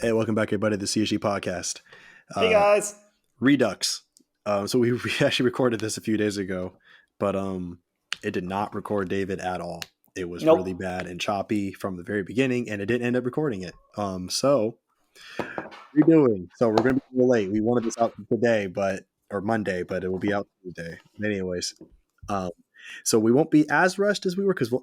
Hey, welcome back, everybody, to the CHG podcast. Hey guys. Redux. So we actually recorded this a few days ago, but it did not record David at all. It was really bad and choppy from the very beginning, and it didn't end up recording it. So redoing. So we're going to be a little late. We wanted this out today, or Monday, but it will be out Tuesday. Anyways, so we won't be as rushed as we were because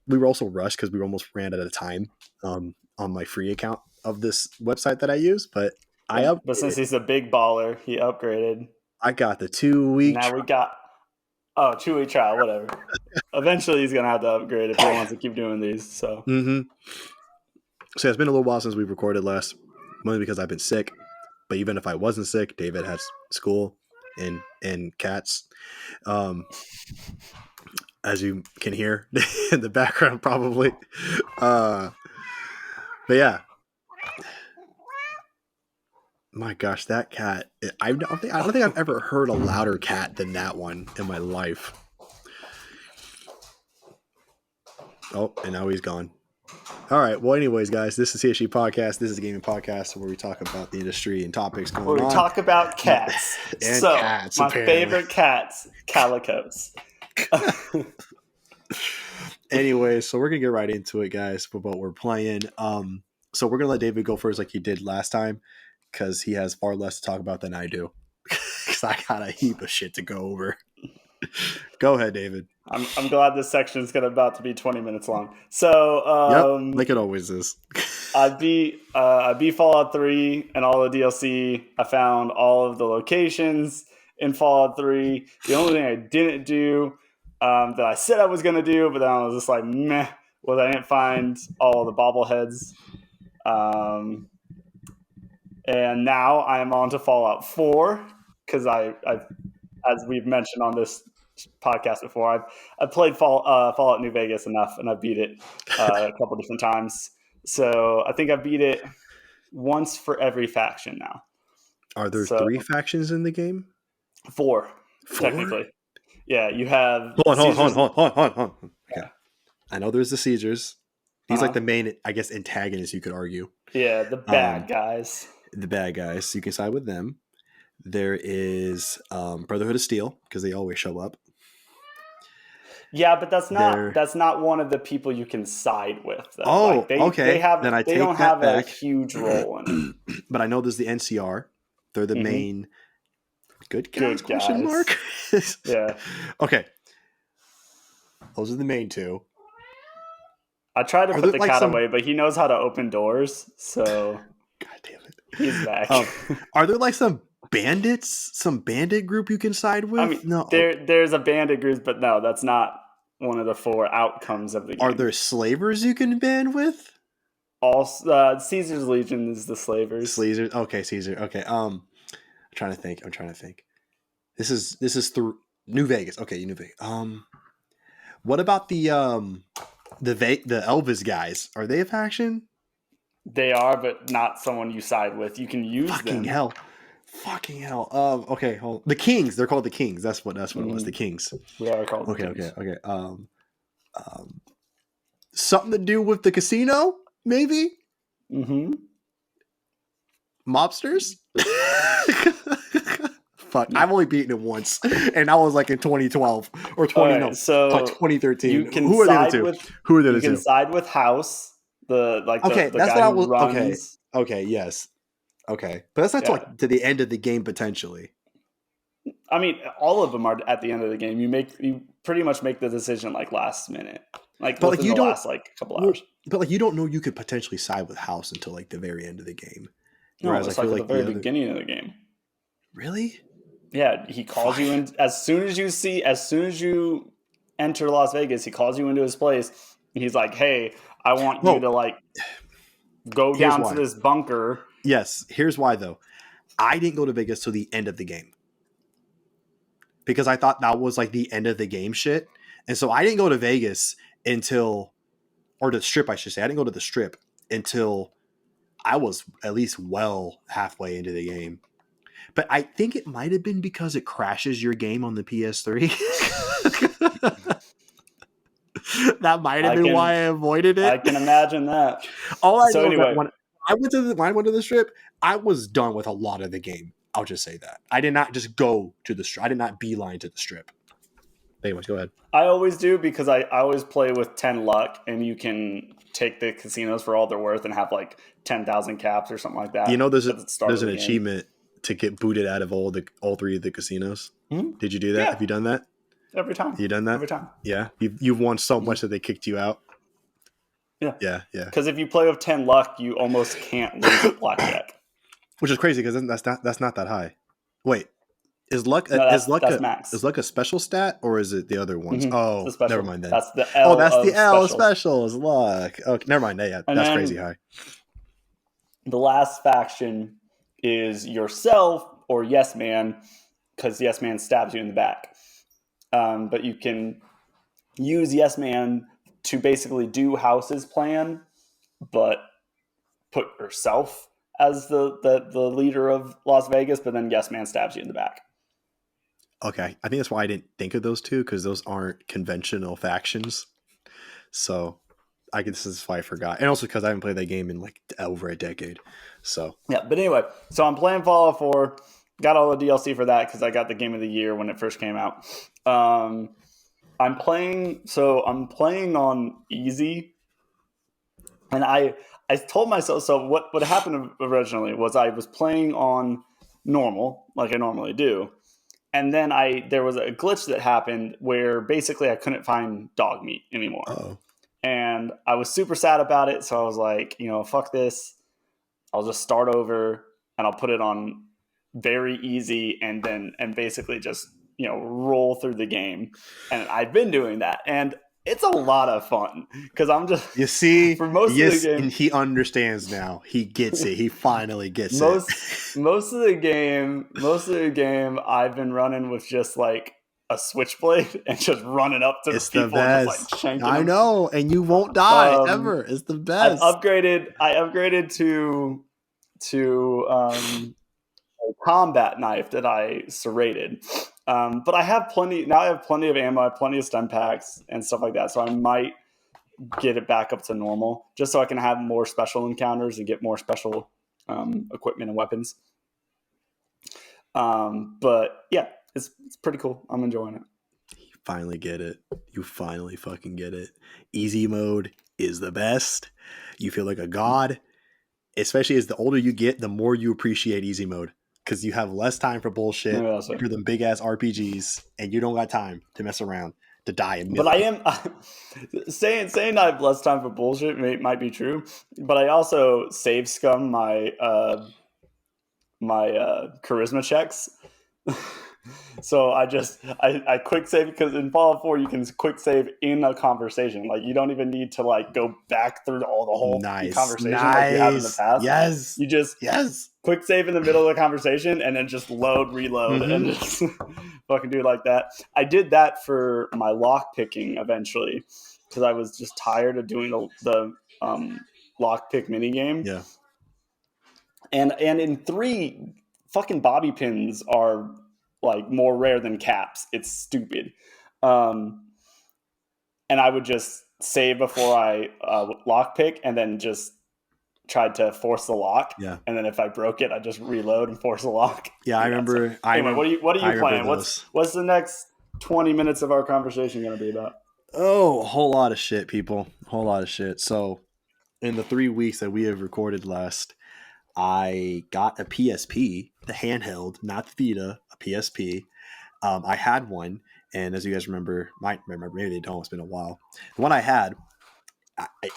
we were also rushed because we almost ran out of time on my free account of this website that I use, but since he's a big baller, he upgraded. I got the 2-week. Now we got 2-week trial, whatever. Eventually, he's gonna have to upgrade if he wants to keep doing these. So, So it's been a little while since we recorded last, mainly because I've been sick. But even if I wasn't sick, David has school and cats. As you can hear in the background, probably. But yeah. My gosh, that cat! I don't think I've ever heard a louder cat than that one in my life. Oh, and now he's gone. All right. Well, anyways, guys, this is CHG podcast. This is a gaming podcast where we talk about the industry and topics going on. We talk about cats. And so, cats, my apparently. favorite cats, calicos. Anyway, so we're gonna get right into it, guys, for what we're playing. So we're gonna let David go first, like he did last time, because he has far less to talk about than I do. Because I got a heap of shit to go over. Go ahead, David. I'm glad this section is about to be 20 minutes long. So, like it always is. I beat Fallout 3 and all the DLC. I found all of the locations in Fallout 3. The only thing I didn't do that I said I was going to do, but then I was just like, meh, was I didn't find all the bobbleheads. And now I am on to Fallout 4 because I've, as we've mentioned on this podcast before, I've played Fallout New Vegas enough, and I beat it a couple different times. So I think I beat it once for every faction now. Are there 3 factions in the game? 4, technically. Yeah, you have... Hold on. Okay. I know there's the Caesars. He's like the main, I guess, antagonist, you could argue. Yeah, the bad guys. The bad guys. So you can side with them. There is Brotherhood of Steel, because they always show up. Yeah, but that's not one of the people you can side with. Though. Oh, okay. Then they don't have a huge role in it. But I know there's the NCR. They're the main good guys. Question mark? Yeah. Okay. Those are the main 2. I tried to put the cat away, but he knows how to open doors, so... God damn it. He's back. Are there like some bandits, some bandit group you can side with? I mean, no. There's a bandit group, but no, that's not one of the 4 outcomes of the game. Are there slavers you can band with? Caesar's Legion is the slavers. Caesar. Okay, Caesar. Okay. I'm trying to think. This is through New Vegas. Okay, New Vegas. What about the Elvis guys? Are they a faction? They are, but not someone you side with. You can use them. Fucking hell. Okay, hold. The Kings. They're called the Kings. That's what it was. The Kings. We are called the Kings. Okay. Something to do with the casino, maybe? Mobsters? Fuck. I've only beaten it once. And that was like in 2012 or 2013. Who are the other 2? Who are the other 2? You can side with House. The that's guy what I was. runs. Okay. Yes. Okay, but that's not to the end of the game potentially. I mean, all of them are at the end of the game. You pretty much make the decision like last minute, within the last couple hours. But you don't know you could potentially side with House until like the very end of the game. No, it's like at the very beginning of the game. Really? Yeah, he calls you in as soon as you enter Las Vegas. He calls you into his place. And he's like, "Hey, I want you to go down to this bunker." Yes, here's why though. I didn't go to Vegas till the end of the game. Because I thought that was like the end of the game shit. And so I didn't go to Vegas or the Strip, I should say. I didn't go to the Strip until I was at least well halfway into the game. But I think it might have been because it crashes your game on the PS3. That might have been why I avoided it. I can imagine that. All I know is that when I went to the strip, I was done with a lot of the game. I'll just say that. I did not just go to the strip. I did not beeline to the strip. Anyways, go ahead. I always do because I always play with 10 luck, and you can take the casinos for all they're worth and have like 10,000 caps or something like that. You know, there's at the start of an the game. achievement to get booted out of all three of the casinos. Mm-hmm. Did you do that? Yeah. Have you done that? Every time. You done that? Every time. Yeah. You've won so much that they kicked you out. Yeah. Yeah. Because if you play with 10 luck, you almost can't lose at blackjack. Which is crazy because that's not that high. Wait, is luck that's max. Is luck a special stat or is it the other ones? Mm-hmm. Oh, never mind then. That's the L. Oh, that's the L specials. special is luck. Okay, never mind. Yeah, that's crazy high. The last faction is yourself or Yes Man, because Yes Man stabs you in the back. But you can use Yes Man to basically do House's plan, but put yourself as the leader of Las Vegas, but then Yes Man stabs you in the back. Okay, I think that's why I didn't think of those two, because those aren't conventional factions. So I guess this is why I forgot, and also because I haven't played that game in like over a decade. So yeah, but anyway, so I'm playing Fallout 4. Got all the DLC for that because I got the Game of the Year when it first came out. I'm playing on easy, and I told myself, so what happened originally was I was playing on normal like I normally do, and then there was a glitch that happened where basically I couldn't find dog meat anymore. Uh-oh. And I was super sad about it, so I was like, fuck this, I'll just start over and I'll put it on very easy and basically just roll through the game. And I've been doing that, and it's a lot of fun because I'm just, you see, for most of the game, and he understands now. He gets it. He finally gets it. Most of the game, I've been running with just like a switchblade and just running up to people and just like shanking them. I know, and you won't die ever. It's the best. I upgraded to a combat knife that I serrated. But I have plenty of ammo, I have plenty of stun packs and stuff like that. So I might get it back up to normal just so I can have more special encounters and get more special equipment and weapons. But yeah, it's pretty cool. I'm enjoying it. You finally get it. You finally fucking get it. Easy mode is the best. You feel like a god. Especially as the older you get, the more you appreciate easy mode. Because you have less time for bullshit. You're them big ass RPGs, and you don't got time to mess around, to die immediately. But I am saying I have less time for bullshit might be true. But I also save scum my charisma checks. So I quick save, because in Fallout 4 you can quick save in a conversation. Like you don't even need to like go back through the whole conversation like you have in the past. Yes. You just quick save in the middle of the conversation and then just reload and just fucking do it like that. I did that for my lock picking eventually because I was just tired of doing the lock pick mini game. Yeah. And in 3, fucking bobby pins are like more rare than caps. It's stupid. And I would just save before I lock pick and then just tried to force the lock. Yeah. And then if I broke it, I just reload and force the lock. Yeah, I remember. Anyway, what are you playing? What's the next 20 minutes of our conversation going to be about? Oh, a whole lot of shit, people. A whole lot of shit. So in the 3 weeks that we have recorded last, I got a PSP, the handheld, not the Vita, a PSP. I had one, and as you guys might remember, maybe they don't, it's been a while. The one I had,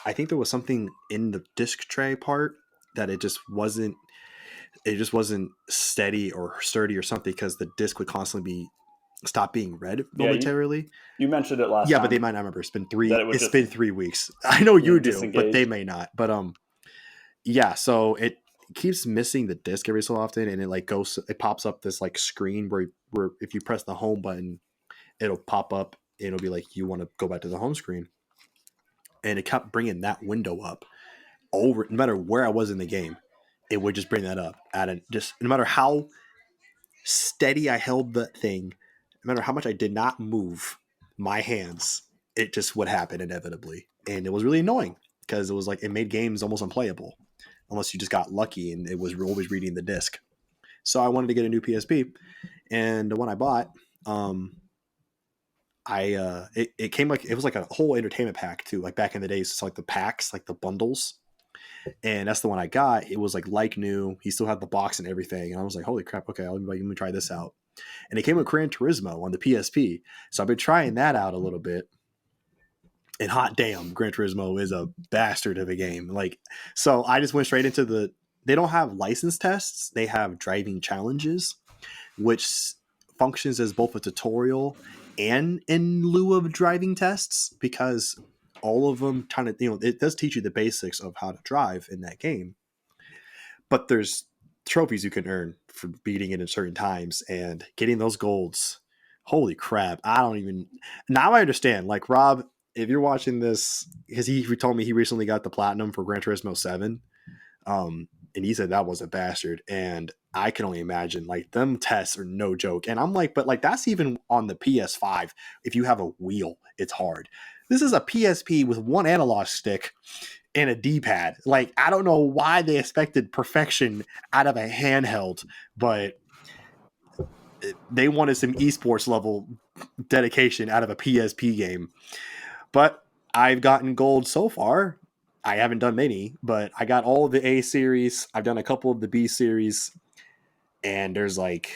I think there was something in the disc tray part that it just wasn't steady or sturdy or something, because the disc would constantly stop being read momentarily. You mentioned it last time. Yeah, but they might not remember. It's been 3 weeks. I know you do, but they may not. But yeah, so it keeps missing the disc every so often, and it pops up this like screen where if you press the home button, it'll pop up and it'll be like, you want to go back to the home screen, and it kept bringing that window up over, no matter where I was in the game, it would just bring that up just no matter how steady I held the thing, no matter how much I did not move my hands, it just would happen inevitably, and it was really annoying because it was like it made games almost unplayable. unless you just got lucky and it was always reading the disc. So I wanted to get a new PSP, and the one I bought, it came like it was like a whole entertainment pack too. Like back in the days, it's like the packs, like the bundles, and that's the one I got. It was like new. He still had the box and everything, and I was like, holy crap! Okay, let me try this out. And it came with Gran Turismo on the PSP, so I've been trying that out a little bit. And hot damn, Gran Turismo is a bastard of a game. Like, so I just went straight into the. They don't have license tests; they have driving challenges, which functions as both a tutorial and in lieu of driving tests, because all of them kind of, it does teach you the basics of how to drive in that game, but there's trophies you can earn for beating it in certain times and getting those golds. Holy crap. I don't even, now I understand. Like, Rob, if you're watching this, because he told me he recently got the platinum for Gran Turismo 7. And he said that was a bastard. And I can only imagine, like, them tests are no joke. And I'm like, but like, that's even on the PS5. If you have a wheel, it's hard. This is a PSP with one analog stick and a D-pad. Like, I don't know why they expected perfection out of a handheld, but they wanted some esports level dedication out of a PSP game. But I've gotten gold so far. I haven't done many, but I got all of the A series. I've done a couple of the B series, and there's like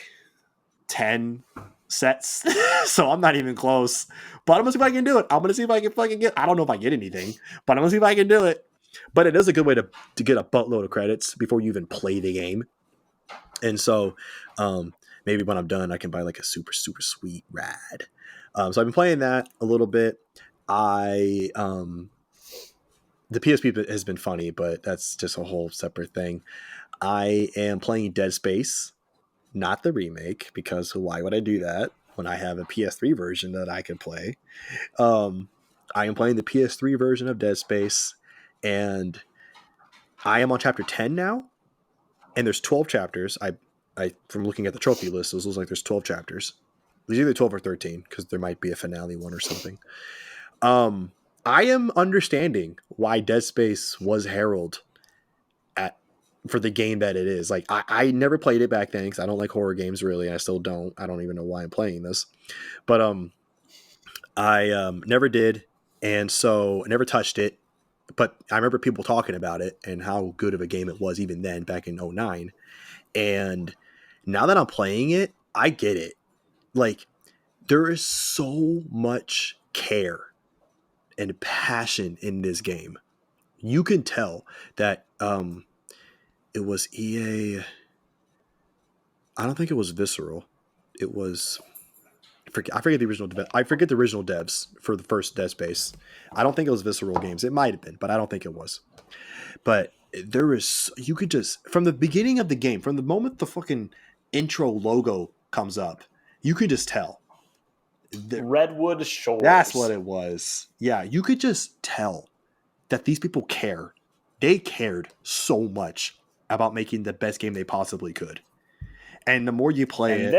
10 sets. So I'm not even close. But I'm gonna see if I can do it. I'm gonna see if I can fucking get. I don't know if I get anything, but I'm gonna see if I can do it. But it is a good way to get a buttload of credits before you even play the game. And so maybe when I'm done, I can buy like a super, super sweet rad. So I've been playing that a little bit. The PSP has been funny, but that's just a whole separate thing. I am playing Dead Space, not the remake, because why would I do that when I have a PS3 version that I can play? I am playing the PS3 version of Dead Space, and I am on chapter 10 now, and there's 12 chapters. I from looking at the trophy list, it looks like there's 12 chapters. There's either 12 or 13, because there might be a finale one or something. I am understanding why Dead Space was heralded for the game that it is. Like, I never played it back then because I don't like horror games really, and I still don't. I don't even know why I'm playing this, but I never did, and so I never touched it. But I remember people talking about it and how good of a game it was even then, back in 2009. And now that I'm playing it, I get it. Like, there is so much care and passion in this game. You can tell that it was EA. I don't think it was Visceral. It was I forget the original. I forget the original devs for the first Dead Space. I don't think it was Visceral Games. It might have been, but I don't think it was. But there is, you could just, from the beginning of the game, from the moment the fucking intro logo comes up, you could just tell. Redwood Shores. That's what it was. Yeah, you could just tell that these people care. They cared so much about making the best game they possibly could. And the more you play it,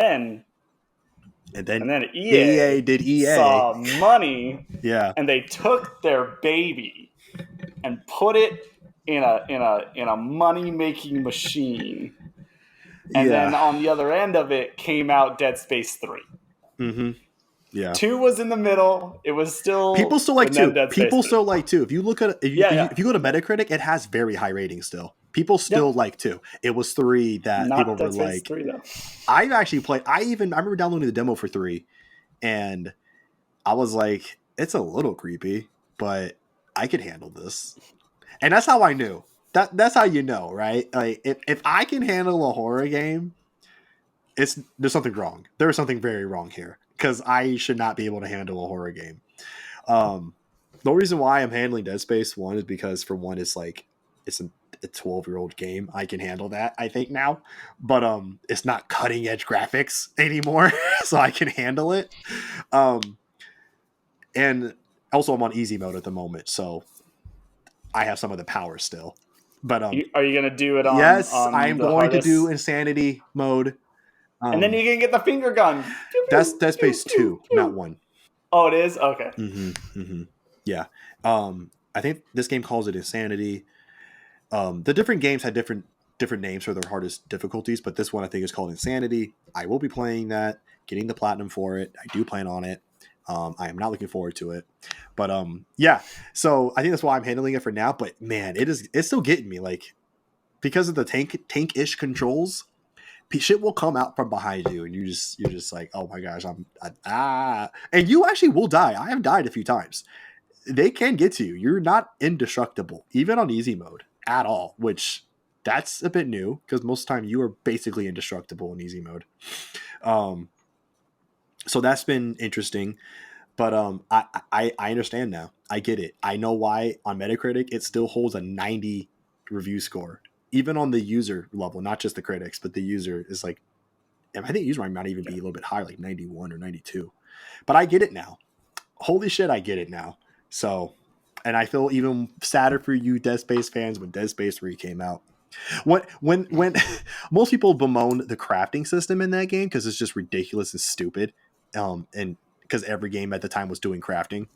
and then EA did EA. Saw money, yeah, and they took their baby and put it in a money making machine. And then on the other end of it came out Dead Space 3. Mm-hmm. Yeah. 2 was in the middle. It was still people still like 2. People still like 2. If you look at if you go to Metacritic, it has very high ratings still. People still like 2. It was 3 that Not people Dead were Space like. 3, though. I actually played. I remember downloading the demo for 3, and I was like, it's a little creepy, but I could handle this. And that's how I knew. That's how you know, right? Like, if I can handle a horror game, there's something wrong. There is something very wrong here, because I should not be able to handle a horror game. The reason why I'm handling Dead Space 1 is because, for one, it's like it's a 12-year-old game. I can handle that, I think, now. But it's not cutting edge graphics anymore, so I can handle it. And also I'm on easy mode at the moment, so I have some of the power still. But are you gonna do it on? Yes, on I am going hardest? to do insanity mode. And then you can get the finger gun. That's Dead Space 2, not 1. Oh, it is? Okay. Yeah. I think this game calls it insanity. The different games had different names for their hardest difficulties, but this one I think is called Insanity. I will be playing that, getting the platinum for it. I do plan on it. I am not looking forward to it, but yeah. So I think that's why I'm handling it for now. But man, it's still getting me, like, because of the tank-ish controls. Shit will come out from behind you, and you're just like, oh my gosh, and you actually will die. I have died a few times. They can get to you. You're not indestructible, even on easy mode at all, which that's a bit new because most of the time you are basically indestructible in easy mode. So that's been interesting, but I understand now. I get it. I know why on Metacritic it still holds a 90 review score, even on the user level, not just the critics, but the user is like, I think user might even be a little bit higher, like 91 or 92. But I get it now. Holy shit, I get it now. So, and I feel even sadder for you Dead Space fans when Dead Space 3 came out. When most people bemoan the crafting system in that game because it's just ridiculous and stupid, and because every game at the time was doing crafting.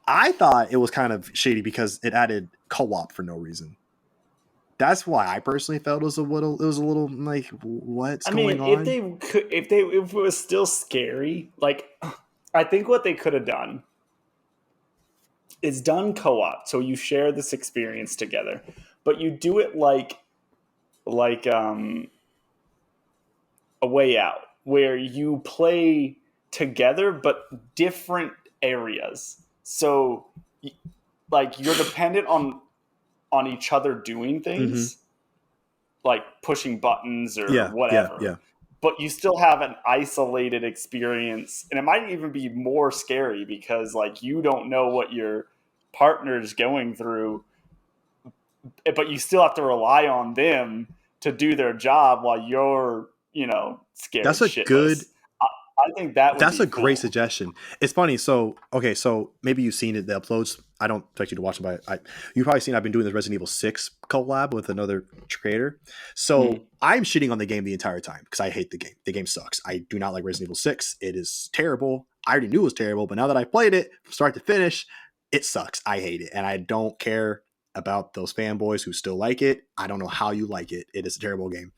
I thought it was kind of shady because it added co-op for no reason. That's why I personally felt it was a little like, what's going on? If it was still scary, like, I think what they could have done is done co-op, so you share this experience together, but you do it like A Way Out, where you play together but different areas. So, like, you're dependent on each other doing things, like pushing buttons or whatever. Yeah. But you still have an isolated experience, and it might even be more scary because, like, you don't know what your partner's going through, but you still have to rely on them to do their job while you're, scared That's a shitless. good. I think that would That's be a great cool. suggestion. It's funny. So, okay, so maybe you've seen it, the uploads. I don't expect you to watch them, but you've probably seen I've been doing this Resident Evil 6 collab with another creator. So I'm shitting on the game the entire time because I hate the game. The game sucks. I do not like Resident Evil 6. It is terrible. I already knew it was terrible, but now that I played it from start to finish, it sucks. I hate it. And I don't care about those fanboys who still like it. I don't know how you like it. It is a terrible game.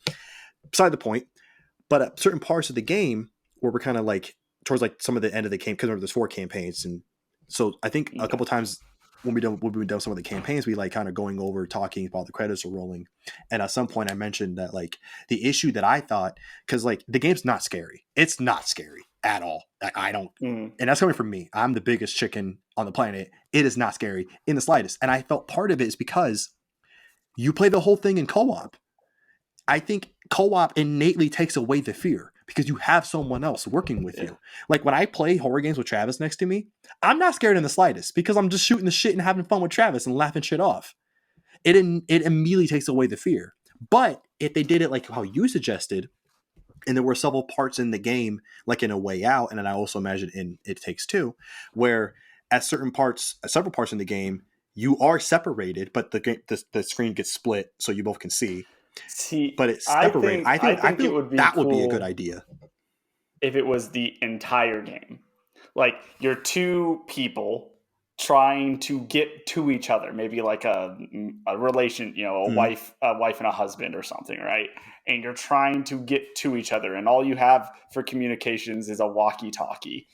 Beside the point, but at certain parts of the game where we're kind of like towards like some of the end of the game, because there's 4 campaigns, and so I think a couple times when we've done some of the campaigns, we like kind of going over talking while the credits are rolling, and at some point I mentioned that like the issue that I thought, because like the game's not scary, it's not scary at all. I don't, and that's coming from me. I'm the biggest chicken on the planet. It is not scary in the slightest, and I felt part of it is because you play the whole thing in co-op. I think co-op innately takes away the fear because you have someone else working with you. Like when I play horror games with Travis next to me, I'm not scared in the slightest because I'm just shooting the shit and having fun with Travis and laughing shit off. It immediately takes away the fear. But if they did it like how you suggested, and there were several parts in the game, like in A Way Out, and then I also imagine in It Takes Two, where at several parts in the game, you are separated, but the screen gets split so you both can see. See, But it's separated. I think it feel would be that cool would be a good idea if it was the entire game. Like, you're two people trying to get to each other, maybe like a relation, a wife and a husband or something, right? And you're trying to get to each other, and all you have for communications is a walkie-talkie.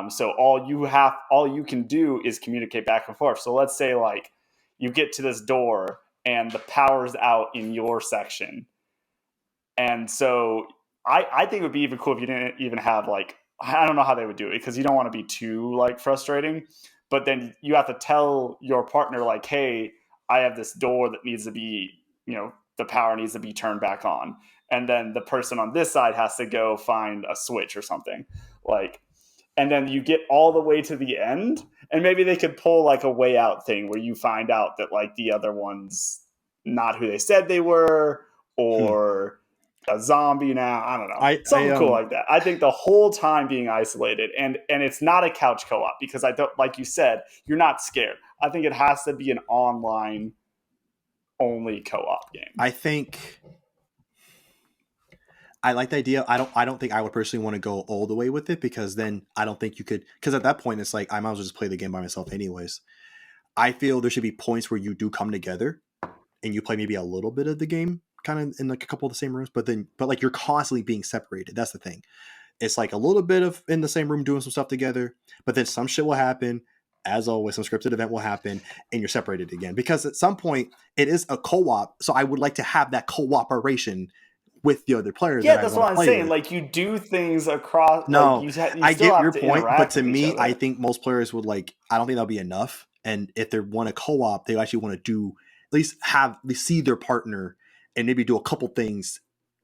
So all you can do is communicate back and forth. So let's say like you get to this door and the power's out in your section, and so I think it would be even cool if you didn't even have like, I don't know how they would do it because you don't want to be too like frustrating, but then you have to tell your partner like, hey, I have this door that needs to be, the power needs to be turned back on, and then the person on this side has to go find a switch or something, like, and then you get all the way to the end, and maybe they could pull like a Way Out thing where you find out that like the other one's not who they said they were, or a zombie now. I don't know. Something cool like that. I think the whole time being isolated, and it's not a couch co-op because I don't, like you said, you're not scared. I think it has to be an online only co-op game. I think I like the idea. I don't think I would personally want to go all the way with it because then I don't think you could, because at that point it's like I might as well just play the game by myself anyways. I feel there should be points where you do come together and you play maybe a little bit of the game kind of in like a couple of the same rooms, but like you're constantly being separated. That's the thing. It's like a little bit of in the same room doing some stuff together, but then some shit will happen. As always, some scripted event will happen and you're separated again, because at some point it is a co-op. So I would like to have that cooperation with the other player Yeah, that I that's want what to I'm play saying. with. Like, you do things across, like No, you I still get have your to point, but interact to with each me, I other. think most players would like, I don't think that'll be enough. And if they want a co-op, they actually want to do, at least have, they see their partner and maybe do a couple things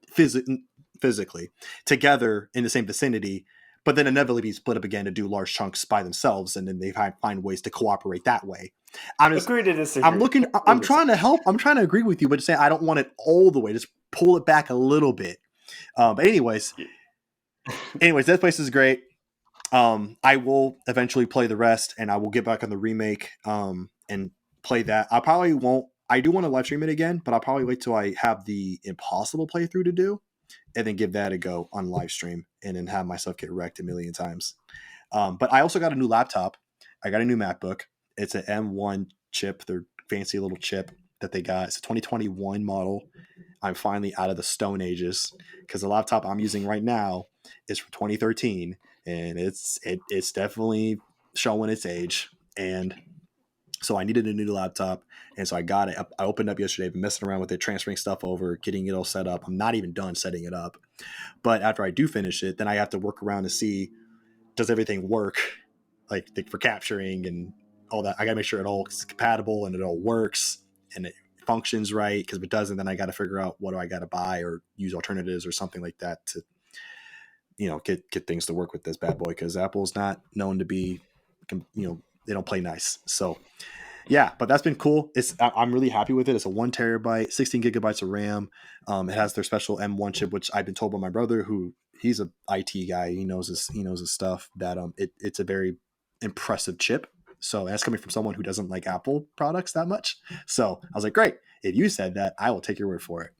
physically together in the same vicinity, but then inevitably be split up again to do large chunks by themselves. And then they find ways to cooperate that way. Agree to disagree. I'm trying to help. I'm trying to agree with you, but just say I don't want it all the way. Just pull it back a little bit. But anyways, Dead Space is great. I will eventually play the rest, and I will get back on the remake and play that. I probably won't. I do want to live stream it again, but I'll probably wait till I have the impossible playthrough to do, and then give that a go on live stream, and then have myself get wrecked a million times. But I also got a new laptop. I got a new MacBook. It's an M1 chip, their fancy little chip that they got. It's a 2021 model. I'm finally out of the Stone Ages, because the laptop I'm using right now is from 2013, and it's definitely showing its age. And so I needed a new laptop, and so I got it. I opened up yesterday, been messing around with it, transferring stuff over, getting it all set up. I'm not even done setting it up, but after I do finish it, then I have to work around to see, does everything work, like for capturing and all that. I gotta make sure it all is compatible and it all works and it functions right, because if it doesn't, then I got to figure out what do I got to buy or use alternatives or something like that to, get things to work with this bad boy, because Apple's not known to be, they don't play nice. So yeah, but that's been cool. I'm really happy with it. It's a 1 terabyte, 16 gigabytes of RAM. It has their special M1 chip, which I've been told by my brother, who he's a IT guy. He knows his stuff, that it's a very impressive chip. So that's coming from someone who doesn't like Apple products that much. So I was like, great. If you said that, I will take your word for it.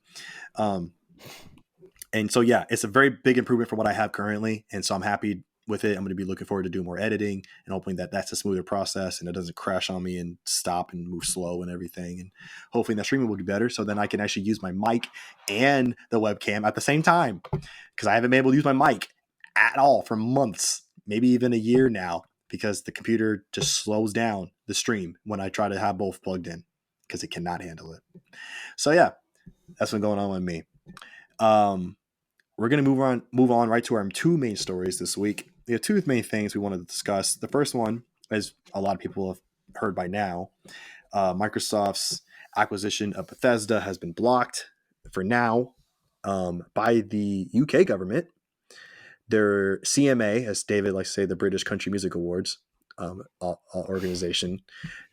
And so, yeah, it's a very big improvement from what I have currently. And so I'm happy with it. I'm going to be looking forward to doing more editing and hoping that that's a smoother process and it doesn't crash on me and stop and move slow and everything. And hopefully that streaming will be better, so then I can actually use my mic and the webcam at the same time, because I haven't been able to use my mic at all for months, maybe even a year now, because the computer just slows down the stream when I try to have both plugged in, because it cannot handle it. So yeah, that's what's going on with me. We're going to move on right to our two main stories this week. We have two main things we wanted to discuss. The first one, as a lot of people have heard by now, Microsoft's acquisition of Bethesda has been blocked for now by the UK government. Their CMA, as David likes to say, the British Country Music Awards organization,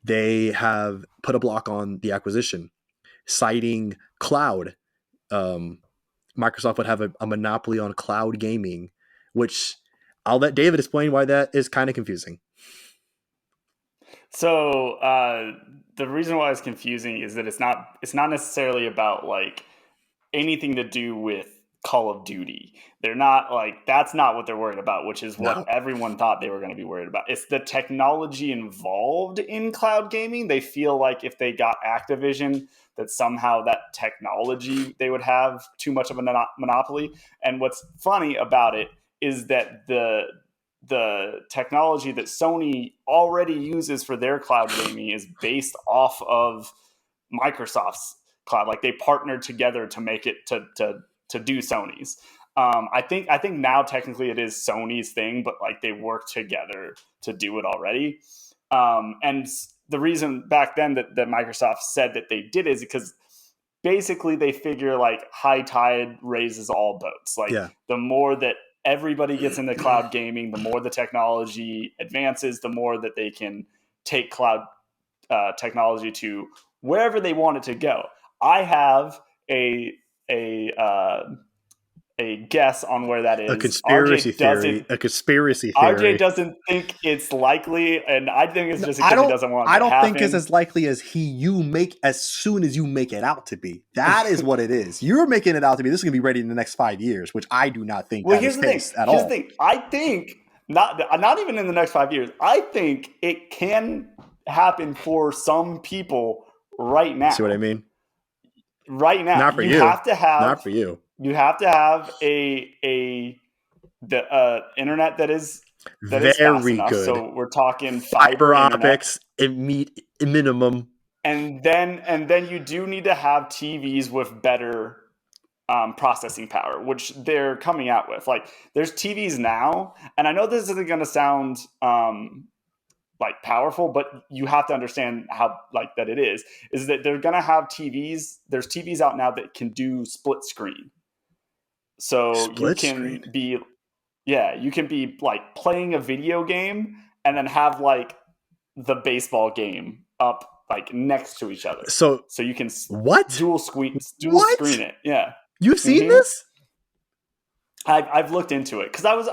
they have put a block on the acquisition, citing cloud. Microsoft would have a monopoly on cloud gaming, which I'll let David explain why that is kind of confusing. So the reason why it's confusing is that it's not necessarily about like anything to do with Call of Duty. They're not like, that's not what they're worried about, which is what everyone thought they were going to be worried about. It's the technology involved in cloud gaming. They feel like if they got Activision, that somehow that technology, they would have too much of a monopoly. And what's funny about it is that the technology that Sony already uses for their cloud gaming is based off of Microsoft's cloud. Like, they partnered together to make it to do Sony's. I think now technically it is Sony's thing, but like they work together to do it already. And the reason back then that Microsoft said that they did is because basically they figure like high tide raises all boats. Like the more that everybody gets into cloud gaming, the more the technology advances, the more that they can take cloud technology to wherever they want it to go. I have a guess on where that is. A conspiracy theory. RJ doesn't think it's likely, and I think it's just because he doesn't want it to happen. I don't think it's as likely as as soon as you make it out to be. That is what it is. You're making it out to be this is going to be ready in the next 5 years, which I do not think that is the case at all. Here's the thing. I think not even in the next 5 years. I think it can happen for some people right now. See what I mean? right now, Not for you. Not for you. You have to have the internet that is fast Very enough. good. So we're talking fiber internet. Optics, minimum. And then you do need to have TVs with better processing power, which they're coming out with. Like, there's TVs now, and I know this isn't going to sound like powerful, but you have to understand how like that it is that they're going to have TVs. There's TVs out now that can do split screen, so you can be like playing a video game and then have like the baseball game up like next to each other, so you can what dual screen it. Yeah, you've seen this? I've looked into it because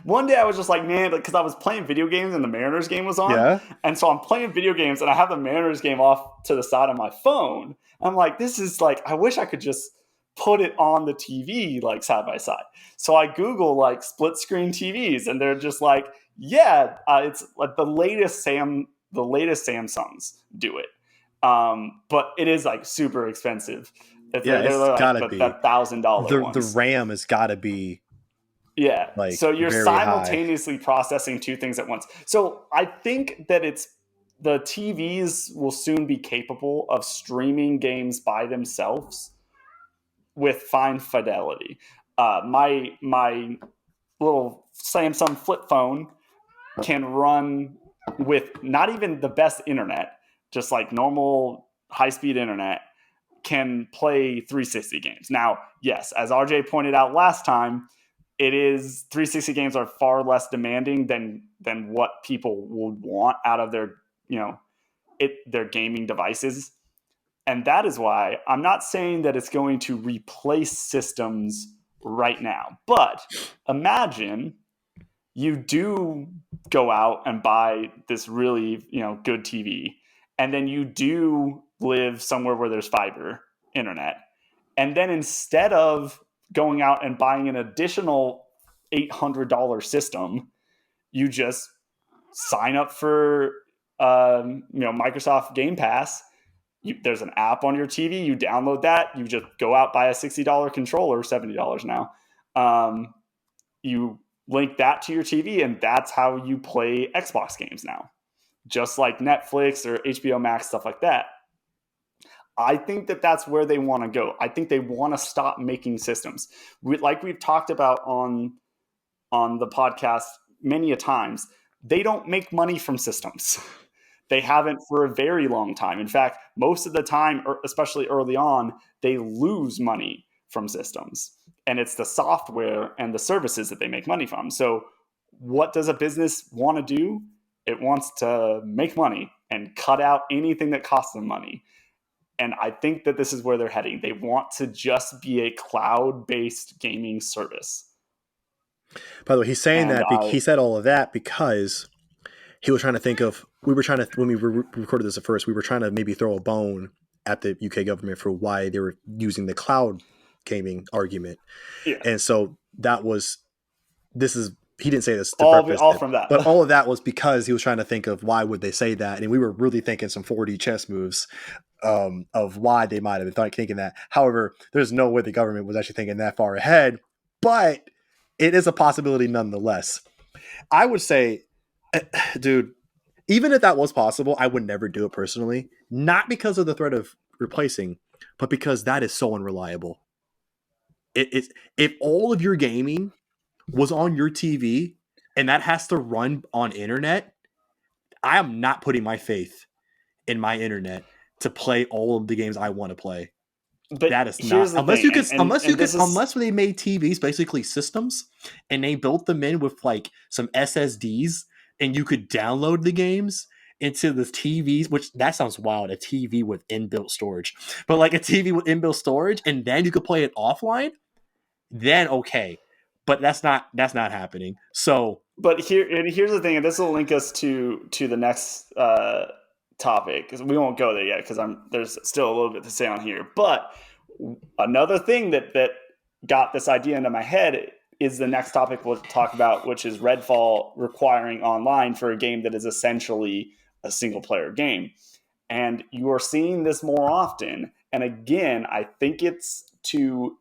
one day I was just like, man, because I was playing video games and the Mariners game was on, and so I'm playing video games and I have the Mariners game off to the side of my phone. I'm like, this is like, I wish I could just put it on the TV like side by side. So I Google like split screen TVs, and they're just like, it's like the latest Samsungs do it, but it is like super expensive. They're like, gotta be that $1,000 ones. The RAM has got to be like, so you're simultaneously high. processing two things at once. So I think that the TVs will soon be capable of streaming games by themselves with fine fidelity. My little Samsung flip phone can run with not even the best internet, just like normal high-speed internet, can play 360 games. Now, yes, as RJ pointed out last time, 360 games are far less demanding than what people would want out of their gaming devices. And that is why I'm not saying that it's going to replace systems right now. But imagine you do go out and buy this really, good TV, and then you do live somewhere where there's fiber internet. And then instead of going out and buying an additional $800 system, you just sign up for Microsoft Game Pass. There's an app on your TV. You download that. You just go out, buy a $60 controller, $70 now. You link that to your TV, and that's how you play Xbox games now, just like Netflix or HBO Max, stuff like that. I think that that's where they want to go. I think they want to stop making systems. Like we've talked about on the podcast many a times, they don't make money from systems. They haven't for a very long time. In fact, most of the time, especially early on, they lose money from systems. And it's the software and the services that they make money from. So what does a business want to do? It wants to make money and cut out anything that costs them money. And I think that this is where they're heading. They want to just be a cloud-based gaming service. By the way, he's saying he said all of that because he was trying to think of, when we recorded this at first, we were trying to maybe throw a bone at the UK government for why they were using the cloud gaming argument. Yeah. And so he didn't say this to all from that. But all of that was because he was trying to think of why would they say that. And we were really thinking some 4D chess moves of why they might have been thinking that. However, there's no way the government was actually thinking that far ahead, but it is a possibility nonetheless. I would say, dude, even if that was possible, I would never do it personally. Not because of the threat of replacing, but because that is so unreliable. If all of your gaming was on your TV and that has to run on internet, I am not putting my faith in my internet to play all of the games I want to play. But that is not, unless they made TVs basically systems and they built them in with like some SSDs and you could download the games into the TVs, which that sounds wild, a TV with inbuilt storage, but like a TV with inbuilt storage, and then you could play it offline, then okay. But that's not happening. So, but here's the thing, and this will link us to the next topic, because we won't go there yet because there's still a little bit to say on here. But another thing that got this idea into my head is the next topic we'll talk about, which is Redfall requiring online for a game that is essentially a single player game. And you are seeing this more often. And again, I think it's to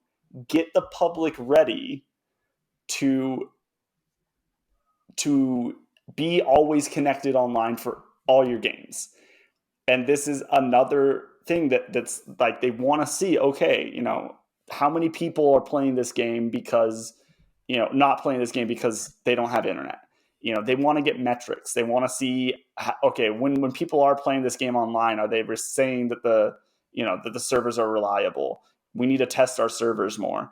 get the public ready to be always connected online for all your games. And this is another thing that's like, they want to see, okay, how many people are playing this game because, not playing this game because they don't have internet. They want to get metrics. They want to see, okay, when people are playing this game online, are they saying that that the servers are reliable? We need to test our servers more.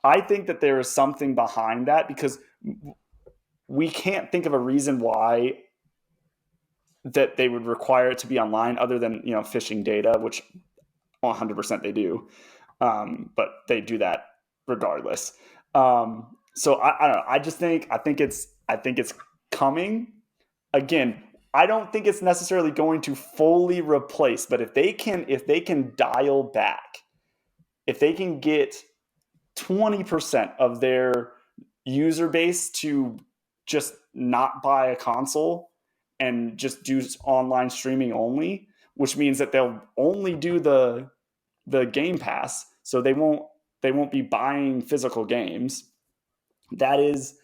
I think that there is something behind that, because we can't think of a reason why that they would require it to be online other than, phishing data, which 100% they do. But they do that regardless. So I don't know. I think it's coming. Again, I don't think it's necessarily going to fully replace, but if they can dial back, if they can get 20% of their user base to just not buy a console and just do online streaming only, which means that they'll only do the Game Pass, so they won't be buying physical games. That is,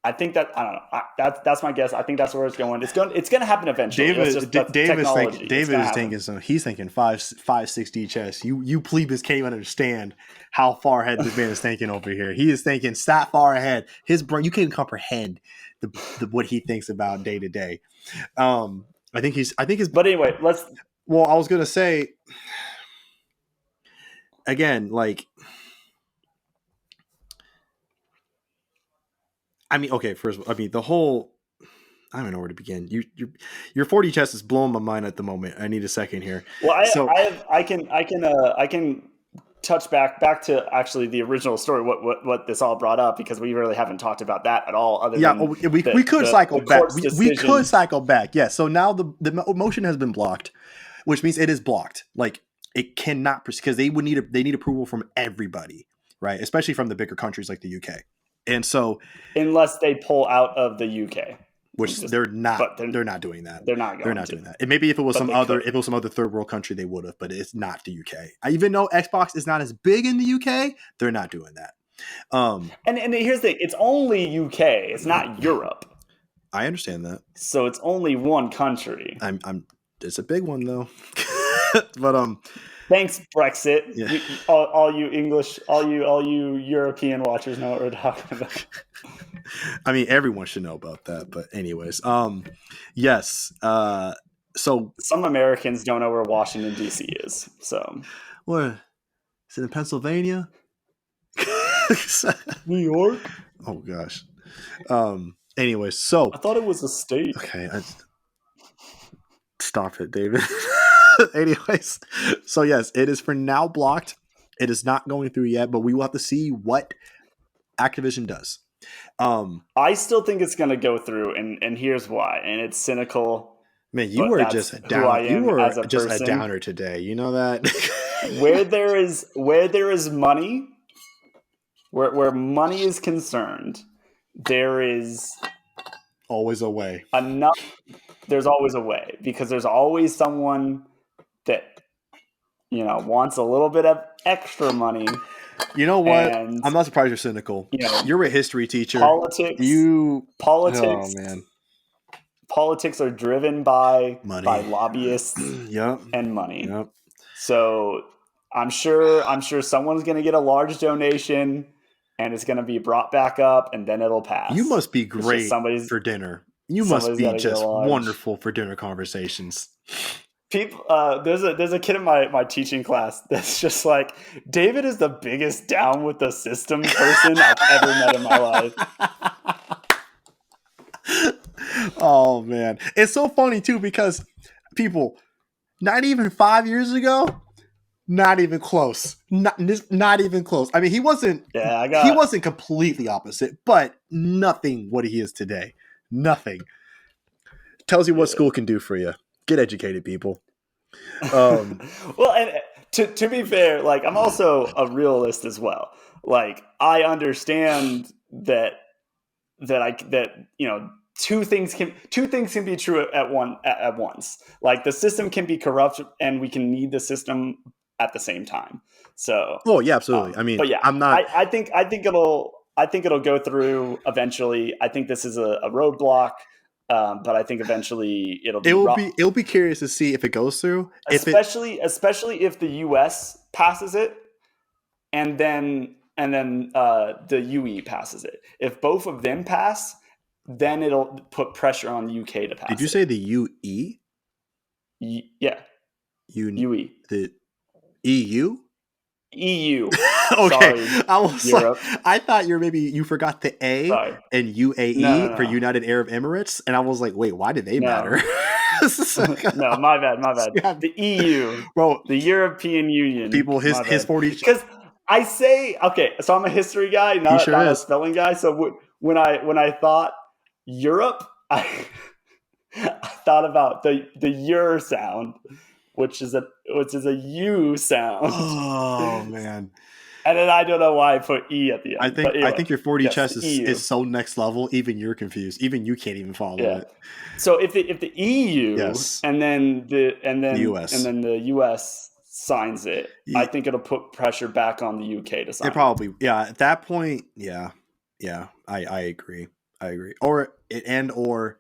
I think that, I don't know. That's my guess. I think that's where it's going. It's going to happen eventually. David is thinking some. He's thinking 560 chess. You plebeians can't even understand how far ahead this man is thinking over here. He is thinking that far ahead. His brain, you can't comprehend the what he thinks about day to day. I think his. But anyway, let's. Well, I was gonna say again, like. I mean, okay. First, the whole. I don't know where to begin. Your 40 chess is blowing my mind at the moment. I need a second here. Well, I can touch back to actually the original story. What this all brought up, because we really haven't talked about that at all. Other than we could cycle back. We could cycle back. Yeah. So now the motion has been blocked, which means it is blocked. Like, it cannot, because they need approval from everybody, right? Especially from the bigger countries like the UK. And so, unless they pull out of the UK, which they're not doing that. They're not doing that. And maybe if it was some other third world country, they would have, but it's not the UK. Even though Xbox is not as big in the UK, they're not doing that. And here's the thing: it's only UK. It's not Europe. I understand that. So it's only one country. It's a big one though. But thanks, Brexit. Yeah. All you English, all you European watchers know what we're talking about. I mean, everyone should know about that. But anyways, yes. So some Americans don't know where Washington D.C. is. So, where is it, in Pennsylvania? New York? Oh gosh. Anyways, so I thought it was a state. Okay, stop it, David. Anyways, so yes, it is for now blocked. It is not going through yet, but we will have to see what Activision does. I still think it's going to go through, and here's why. And it's cynical. Man, you were just a downer. You were just a downer today. You know that. where there is money, where money is concerned, there is always a way. There's always a way, because there's always someone that wants a little bit of extra money. You know what? I'm not surprised you're cynical. You're a history teacher. Politics. Oh man. Politics are driven by money, by lobbyists, yep, and money. Yep. So I'm sure someone's going to get a large donation, and it's going to be brought back up, and then it'll pass. You must be great for dinner. You must be just wonderful for dinner conversations. People, there's a kid in my teaching class that's just like, David is the biggest down with the system person I've ever met in my life. Oh man, it's so funny too, because people, not even 5 years ago, not even close. Not even close. I mean, he wasn't. Yeah, he wasn't completely opposite, but nothing what he is today. Nothing. Tells you what school can do for you. Get educated, people. Well, and to be fair, like, I'm also a realist as well. Like, I understand that two things can be true at once. Like, the system can be corrupt, and we can need the system at the same time. So, oh yeah, absolutely. I mean, but yeah, I'm not. I think it'll go through eventually. I think this is a roadblock, but I think eventually it'll be It'll be curious to see if it goes through. especially if the U.S. passes it, and then the UE passes it. If both of them pass, then it'll put pressure on the UK to pass. Did you say the UE? Yeah, UE. The EU? EU. Okay, Sorry, I was Europe. like, I thought you forgot the A. Sorry. And UAE No. for United Arab Emirates, and I was like, wait, why do they matter? No, my bad. Yeah. The EU, bro, the European Union. people, his 40. Because I say, okay, so I'm a history guy, not a spelling guy. So when I thought Europe, I thought about the ur sound, which is a U sound. Oh man. And then I don't know why I put E at the end. I think your 4D chess is so next level. Even you're confused. Even you can't even follow it. So if the EU and then the US and then the US signs it, I think it'll put pressure back on the UK to sign. It probably at that point, I agree. Or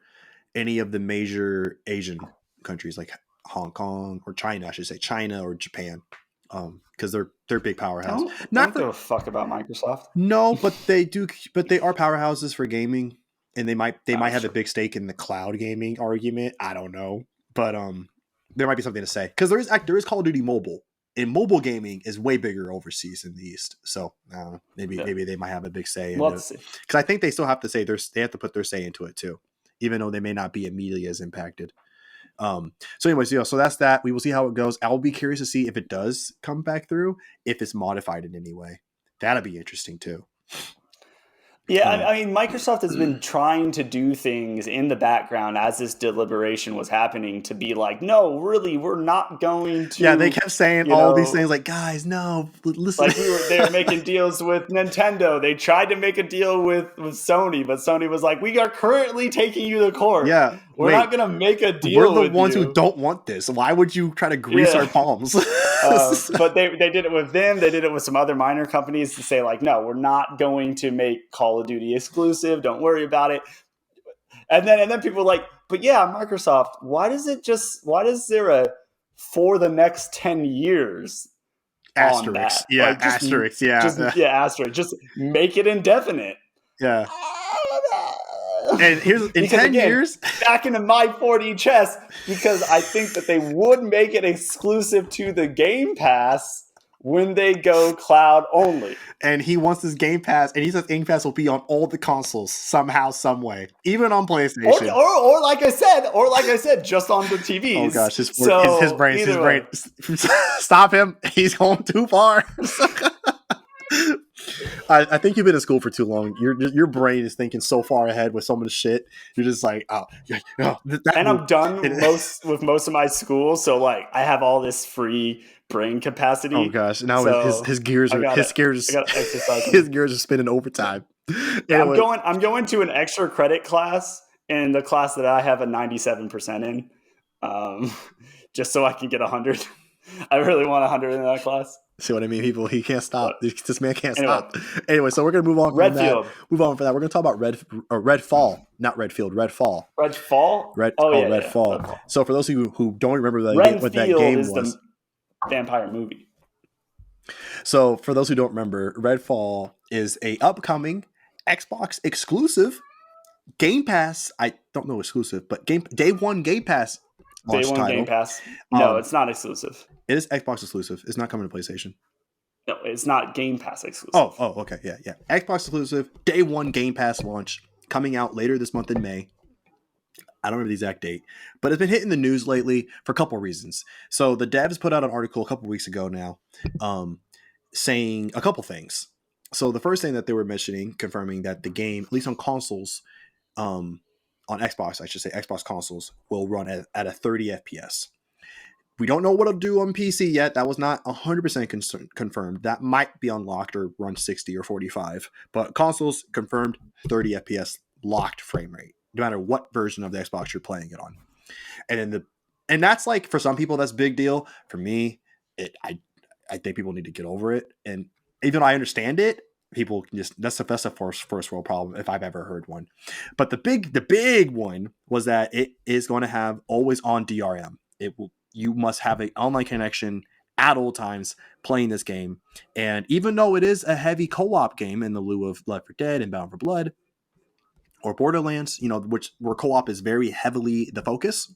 any of the major Asian countries like Hong Kong or China, I should say China or Japan. Because they're big powerhouse. Not give a fuck about Microsoft. No, but they do. But they are powerhouses for gaming, and they might have a big stake in the cloud gaming argument. I don't know, but there might be something to say because there is Call of Duty Mobile, and mobile gaming is way bigger overseas in the East. So maybe they might have a big say. Let's see, because I think they still have to say they have to put their say into it too, even though they may not be immediately as impacted. So anyways, so that's that. We will see how it goes. I'll be curious to see if it does come back through, if it's modified in any way. That'll be interesting too. Yeah, I mean, Microsoft has been trying to do things in the background as this deliberation was happening to be like, no, really, we're not going to. Yeah, they kept saying all these things like, guys, no, listen. Like they were making deals with Nintendo. They tried to make a deal with Sony, but Sony was like, we are currently taking you to court. Yeah, we're not going to make a deal. We're the ones who don't want this. Why would you try to grease our palms? But they did it with them. They did it with some other minor companies to say like, no, we're not going to make Call of Duty exclusive. Don't worry about it. And then people were like, but yeah, Microsoft, why is there a for the next 10 years asterisk? Yeah, asterisk. Asterisk. Just make it indefinite. Yeah. And here's in 10 years back into my 4D chess, because I think that they would make it exclusive to the Game Pass when they go cloud only. And he wants this Game Pass, and he says Game Pass will be on all the consoles somehow, some way, even on PlayStation. Or like I said, just on the TVs. Oh gosh, his brain. Stop him! He's going too far. I think you've been in school for too long. Your brain is thinking so far ahead with so much shit. You're just like, and I'm done with most of my school, so like I have all this free brain capacity. Oh gosh, now so his gears are spinning overtime. Anyway. I'm going to an extra credit class in the class that I have a 97% in, just so I can get 100. I really want 100 in that class. See what I mean, people? He can't stop. This man can't stop. Anyway, so we're gonna move on from that. Move on from that. We're gonna talk about Redfall, not Redfield. Redfall. Redfall. Redfall. Redfall. So for those of you who don't remember what that game was, the vampire movie. So for those who don't remember, Redfall is a upcoming Xbox exclusive Game Pass. I don't know exclusive, but day one Game Pass. Day one title. Game Pass. No, it's not exclusive. It is Xbox exclusive. It's not coming to PlayStation. No, it's not Game Pass exclusive. Oh, okay, yeah. Xbox exclusive, day one Game Pass launch, coming out later this month in May. I don't remember the exact date, but it's been hitting the news lately for a couple of reasons. So the devs put out an article a couple of weeks ago now, saying a couple things. So the first thing that they were mentioning, confirming that the game, at least on consoles, on Xbox, I should say, Xbox consoles, will run at a 30 FPS. We don't know what it'll do on PC yet. That was not 100% confirmed. That might be unlocked or run 60 or 45. But consoles confirmed 30 FPS locked frame rate, no matter what version of the Xbox you're playing it on. And that's like, for some people, that's a big deal. For me, I think people need to get over it. And even though I understand it, people can just that's a first world problem if I've ever heard one. But the big one was that it is going to have always on DRM. You must have an online connection at all times playing this game. And even though it is a heavy co-op game in the lieu of Left 4 Dead and Bound for Blood or Borderlands, where co-op is very heavily the focus,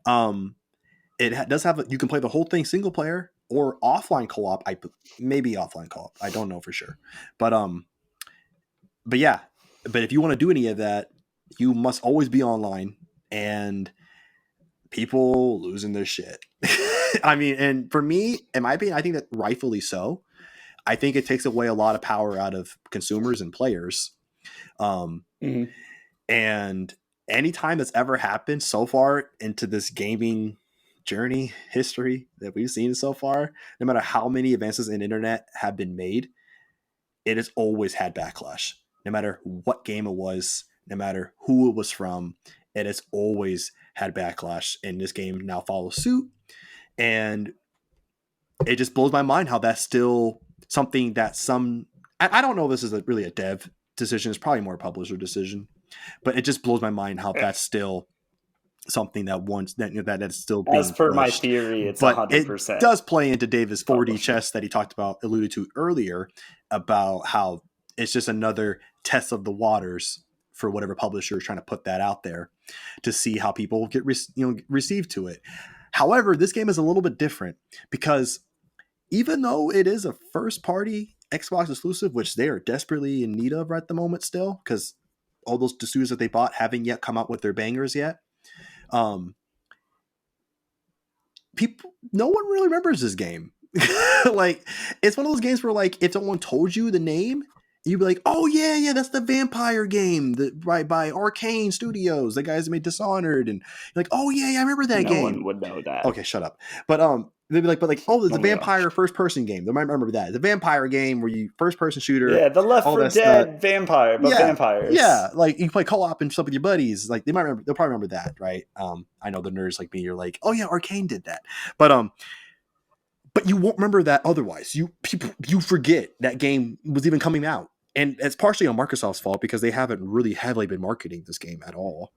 does have you can play the whole thing single player or offline co-op. Maybe offline co-op. I don't know for sure, but yeah. But if you want to do any of that, you must always be online, and people losing their shit. I mean, and for me, in my opinion, I think that rightfully so. I think it takes away a lot of power out of consumers and players. And anytime that's ever happened so far into this gaming journey history that we've seen so far, no matter how many advances in internet have been made, it has always had backlash. No matter what game it was, no matter who it was from, it has always had backlash. And this game now follows suit. And it just blows my mind how that's still something that I don't know if this is really a dev decision. It's probably more a publisher decision. But it just blows my mind how that's still something that is still being as per pushed. My theory, it's but 100%. It does play into David's 4D chess that he alluded to earlier about how it's just another test of the waters for whatever publisher is trying to put that out there to see how people get received to it. However, this game is a little bit different because even though it is a first party Xbox exclusive, which they are desperately in need of right at the moment still, because all those studios that they bought haven't yet come out with their bangers yet. No one really remembers this game. Like, it's one of those games where, like, if someone told you the name, you'd be like, oh yeah, that's the vampire game by Arcane Studios, the guys that made Dishonored, and you're like, oh yeah, I remember that game. No one would know that. Okay, shut up. But they'd be like, oh, the vampire first-person game. They might remember that. The vampire game where you first-person shooter. Yeah, the Left 4 Dead vampire, but vampires. Yeah, like you play co-op and stuff with your buddies. Like they'll probably remember that, right? I know the nerds like me. You're like, oh yeah, Arcane did that, but you won't remember that otherwise. You forget that game was even coming out, and it's partially on Microsoft's fault because they haven't really heavily been marketing this game at all.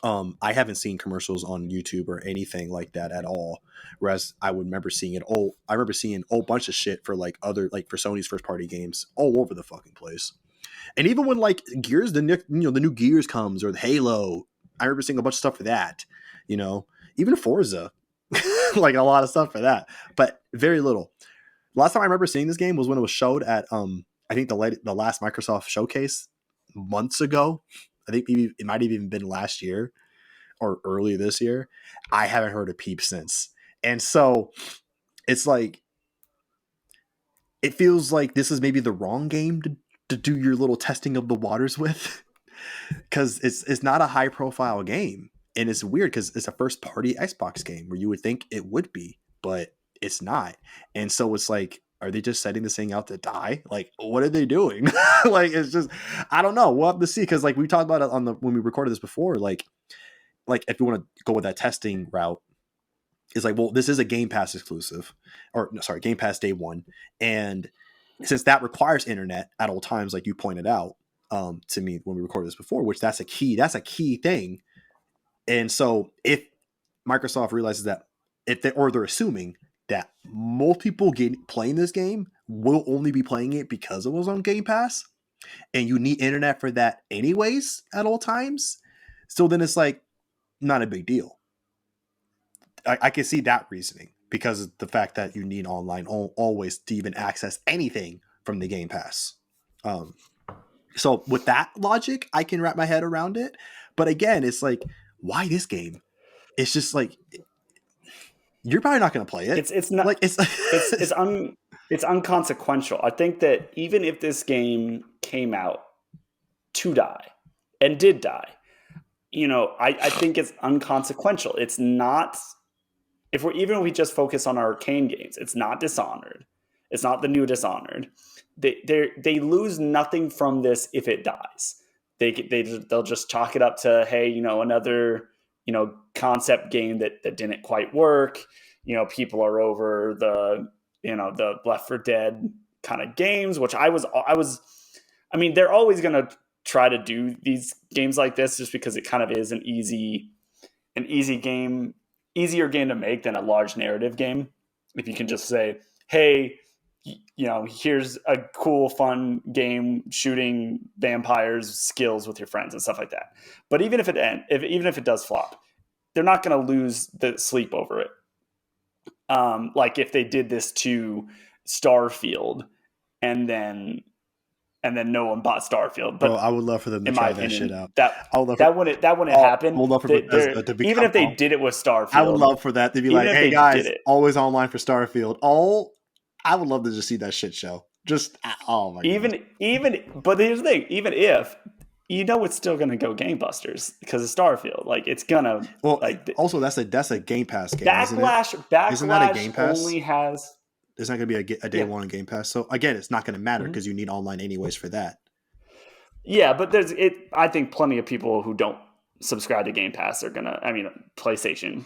I haven't seen commercials on YouTube or anything like that at all. Whereas I would remember seeing it. I remember seeing a whole bunch of shit for for Sony's first party games all over the fucking place. And even when like Gears, the new Gears comes or the Halo, I remember seeing a bunch of stuff for that. Even Forza, like a lot of stuff for that, but very little. Last time I remember seeing this game was when it was showed at I think the last Microsoft showcase months ago. I think maybe it might have even been last year or early this year. I haven't heard a peep since. And so it's like, it feels like this is maybe the wrong game to do your little testing of the waters with. Because it's not a high profile game. And it's weird because it's a first party Xbox game where you would think it would be, but it's not. And so it's like, are they just setting this thing out to die? Like, what are they doing? Like, it's just, I don't know. We'll have to see. Cause like we talked about it when we recorded this before, like if you want to go with that testing route, it's like, well, this is a Game Pass exclusive Game Pass day one. And since that requires internet at all times, like you pointed out to me when we recorded this before, which that's a key thing. And so if Microsoft realizes that they're assuming that most people playing this game will only be playing it because it was on Game Pass, and you need internet for that anyways at all times. So then it's like not a big deal. I can see that reasoning because of the fact that you need online always to even access anything from the Game Pass. So with that logic, I can wrap my head around it. But again, it's like, why this game? It's just like, you're probably not going to play it. It's not like it's unconsequential. I think that even if this game came out to die and did die, I think it's unconsequential. It's not, if we just focus on Arcane games, it's not Dishonored. It's not the new Dishonored. They lose nothing from this if it dies. They'll just chalk it up to, hey, another concept game that didn't quite work. People are over the the Left 4 Dead kind of games, which I mean, they're always going to try to do these games like this just because it kind of is an easier game to make than a large narrative game. If you can just say, hey, here's a cool, fun game shooting vampires skills with your friends and stuff like that. But even if it does flop, they're not going to lose the sleep over it. Like if they did this to Starfield and then no one bought Starfield. But bro, I would love for them to try that shit out. That wouldn't happen. I would love for Bethesda to become, even if they did it with Starfield. I would love for that to be like, hey guys, always online for Starfield. I would love to just see that shit show. Just oh my god. But here's the thing, even if it's still gonna go gangbusters because of Starfield. Like it's gonna also that's a Game Pass game. Backlash isn't that a Game Pass? Only has. It's not going to be a day one on Game Pass. So again, it's not going to matter because you need online anyways for that. Yeah, but I think plenty of people who don't subscribe to Game Pass are going to, PlayStation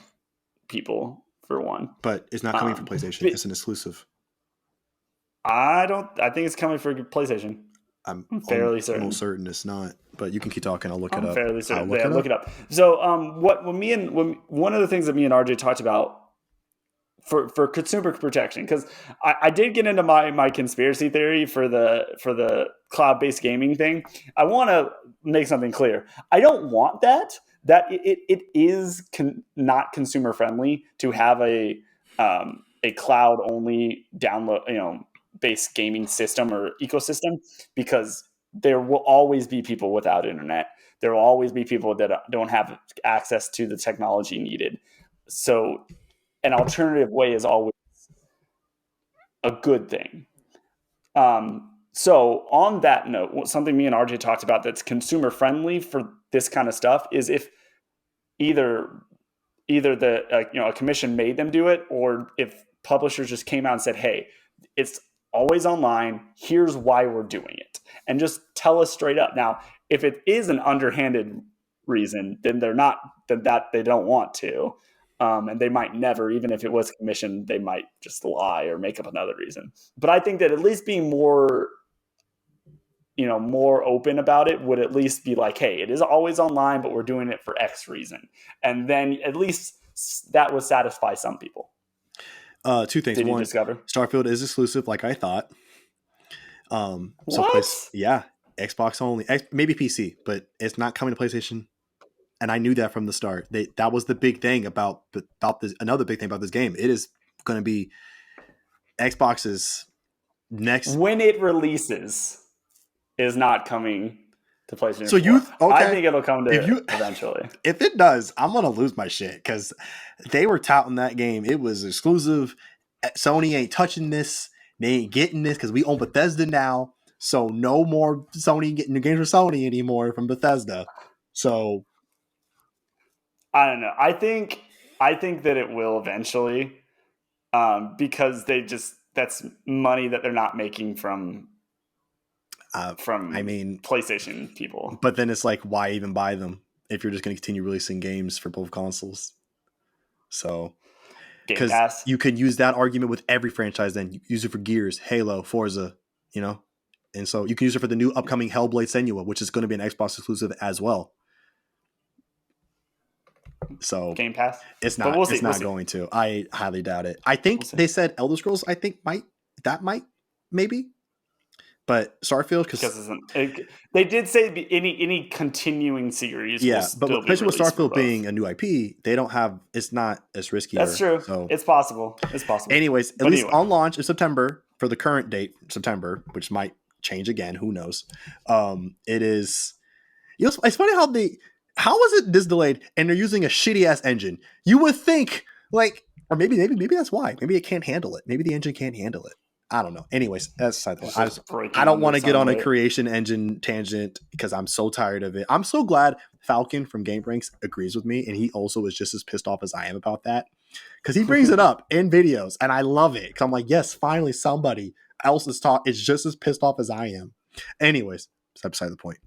people for one. But it's not coming from PlayStation. It's an exclusive. I think it's coming for PlayStation. I'm fairly certain. Almost certain it's not, but you can keep talking. I'll look it up. Fairly certain. Look it up. So, one of the things that me and RJ talked about for consumer protection, because I did get into my conspiracy theory for the cloud-based gaming thing. I want to make something clear. I don't want that it is not consumer friendly to have a cloud only download based gaming system or ecosystem, because there will always be people without internet. There will always be people that don't have access to the technology needed. So an alternative way is always a good thing. So on that note, something me and RJ talked about that's consumer friendly for this kind of stuff is if either a commission made them do it, or if publishers just came out and said, hey, it's always online, here's why we're doing it, and just tell us straight up. Now, if it is an underhanded reason, then they don't want to. And they might never, even if it was commissioned, they might just lie or make up another reason. But I think that at least being more open about it would at least be like, hey, it is always online, but we're doing it for X reason. And then at least that would satisfy some people. Two things. One, discover Starfield is exclusive, like I thought. Yeah, Xbox only, maybe PC, but it's not coming to PlayStation. And I knew that from the start. That was the big thing about this. Another big thing about this game. It is going to be Xbox's next. When it releases, is not coming to PlayStation. So I think it'll come to eventually. If it does, I'm going to lose my shit, because they were touting that game. It was exclusive. Sony ain't touching this. They ain't getting this because we own Bethesda now. So no more Sony getting the games for Sony anymore from Bethesda. So. I don't know. I think that it will eventually, because that's money that they're not making from PlayStation people. But then it's like, why even buy them if you're just going to continue releasing games for both consoles? So, because you can use that argument with every franchise. Then you use it for Gears, Halo, Forza, and so you can use it for the new upcoming Hellblade Senua, which is going to be an Xbox exclusive as well. So Game Pass, it's not. It's not going to. I highly doubt it. I think they said Elder Scrolls. I think might maybe, but Starfield because they did say any continuing series. Yeah, but especially with Starfield being a new IP, they don't have. It's not as risky. That's true. So it's possible. Anyways, at least on launch in September for the current date, September, which might change again. Who knows? It is. It's funny how was it this delayed and they're using a shitty ass engine? You would think or maybe that's why. Maybe it can't handle it. Maybe the engine can't handle it. I don't know. Anyways, that's aside the point. I don't want to get on a creation engine tangent because I'm so tired of it. I'm so glad Falcon from GameBrinks agrees with me, and he also is just as pissed off as I am about that, because he brings it up in videos, and I love it. Because I'm like, yes, finally somebody else is just as pissed off as I am. Anyways, that's beside the point.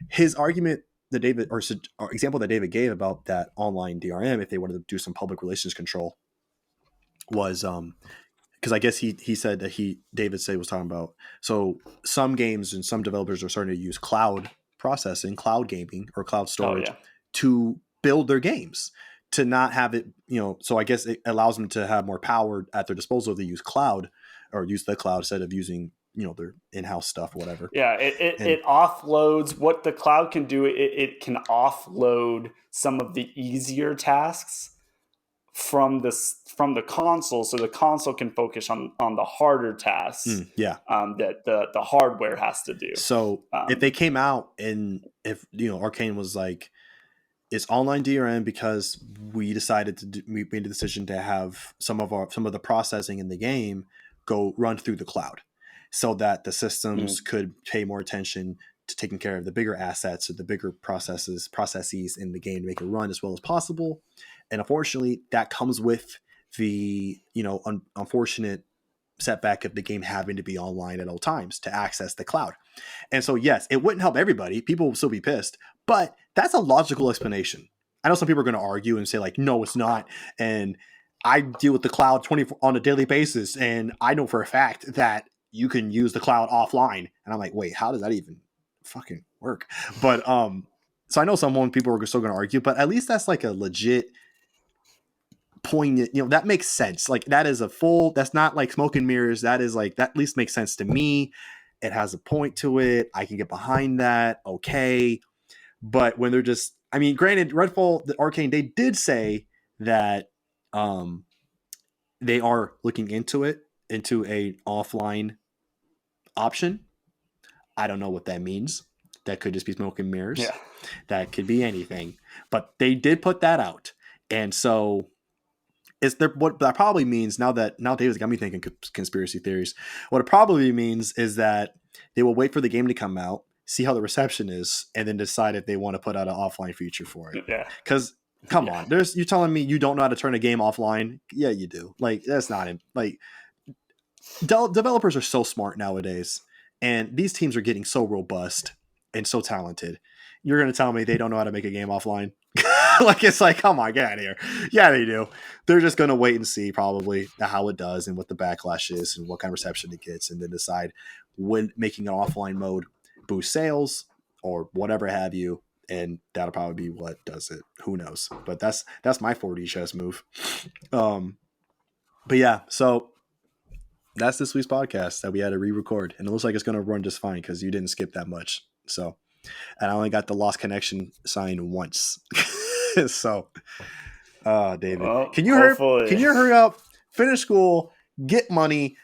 His argument example that David gave about that online DRM, if they wanted to do some public relations control, was because I guess he said that David said was talking about, so some games and some developers are starting to use cloud processing, cloud gaming, or cloud storage to build their games, to not have it, so I guess it allows them to have more power at their disposal if they use cloud, or use the cloud instead of using their in-house stuff, whatever. Yeah, it offloads what the cloud can do. It can offload some of the easier tasks from the console, so the console can focus on the harder tasks. That the hardware has to do. So if they came out and if Arcane was like, it's online DRM because we decided we made the decision to have some of the processing in the game go run through the cloud, so that the systems could pay more attention to taking care of the bigger assets or the bigger processes in the game to make it run as well as possible. And unfortunately, that comes with the unfortunate setback of the game having to be online at all times to access the cloud. And so, yes, it wouldn't help everybody. People will still be pissed, but that's a logical explanation. I know some people are going to argue and say like, no, it's not. And I deal with the cloud 24 on a daily basis, and I know for a fact that you can use the cloud offline. And I'm like, wait, how does that even fucking work? But so I know people are still going to argue, but at least that's like a legit poignant, that makes sense. Like that is that's not like smoke and mirrors. That is like, that at least makes sense to me. It has a point to it. I can get behind that. Okay. But when they're just, I mean, granted, Redfall, the Arcane, they did say that they are looking into a offline option. I don't know what that means. That could just be smoke and mirrors. Yeah. That could be anything. But they did put that out. And so what that probably means, now David's got me thinking conspiracy theories. What it probably means is that they will wait for the game to come out, see how the reception is, and then decide if they want to put out an offline feature for it. Yeah. Because come on, you're telling me you don't know how to turn a game offline? Yeah, you do. Like that's not like developers are so smart nowadays, and these teams are getting so robust and so talented. You're going to tell me they don't know how to make a game offline? Like, it's like, come on, get out of here. Yeah, they do. They're just going to wait and see probably how it does and what the backlash is and what kind of reception it gets, and then decide when making an offline mode boost sales or whatever have you. And that'll probably be what does it. Who knows? But that's my 4D chess move. But yeah, so that's this week's podcast that we had to re-record, and it looks like it's going to run just fine because you didn't skip that much. So, and I only got the lost connection sign once. So, David, well, can you hurry up, finish school, get money,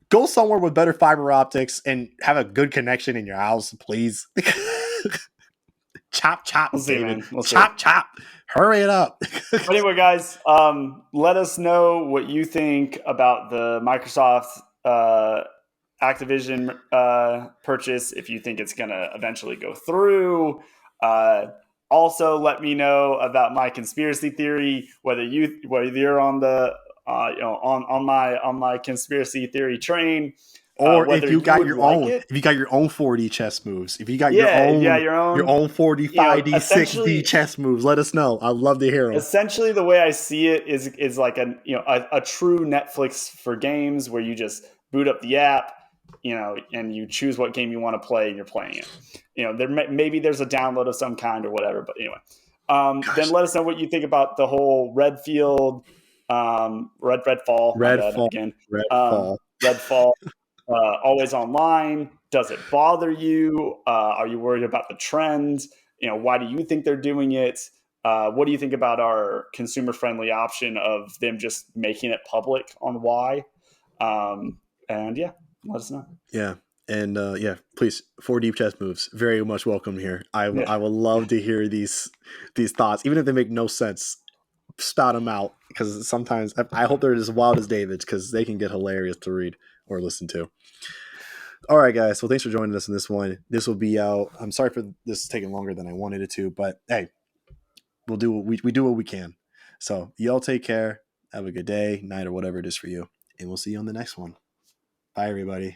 go somewhere with better fiber optics, and have a good connection in your house, please? Chop, we'll see, David. Man. We'll chop. Hurry it up. But anyway, guys, let us know what you think about the Microsoft Activision purchase, if you think it's going to eventually go through. Also, let me know about my conspiracy theory, whether you're on the on my conspiracy theory train. Or if you got your own, if you got your own 4D chess moves, if you got your own 4D, 5D, 6D chess moves, let us know. I'd love to hear them. Essentially, the way I see it is like a true Netflix for games, where you just boot up the app, and you choose what game you want to play, and you're playing it. Maybe there's a download of some kind or whatever, but anyway. Then let us know what you think about the whole Redfall. Redfall. Always online. Does it bother you? Are you worried about the trend? Why do you think they're doing it? What do you think about our consumer-friendly option of them just making it public on why? And yeah, let us know. Yeah. And please, 4D chess moves, very much welcome here. I would love to hear these thoughts, even if they make no sense. Spout them out, because sometimes I hope they're as wild as David's, because they can get hilarious to read or listen to. All right, guys. Well, thanks for joining us in this one. This will be out. I'm sorry for this taking longer than I wanted it to, but hey, we'll do what we do what we can. So y'all take care. Have a good day, night, or whatever it is for you, and we'll see you on the next one. Bye, everybody.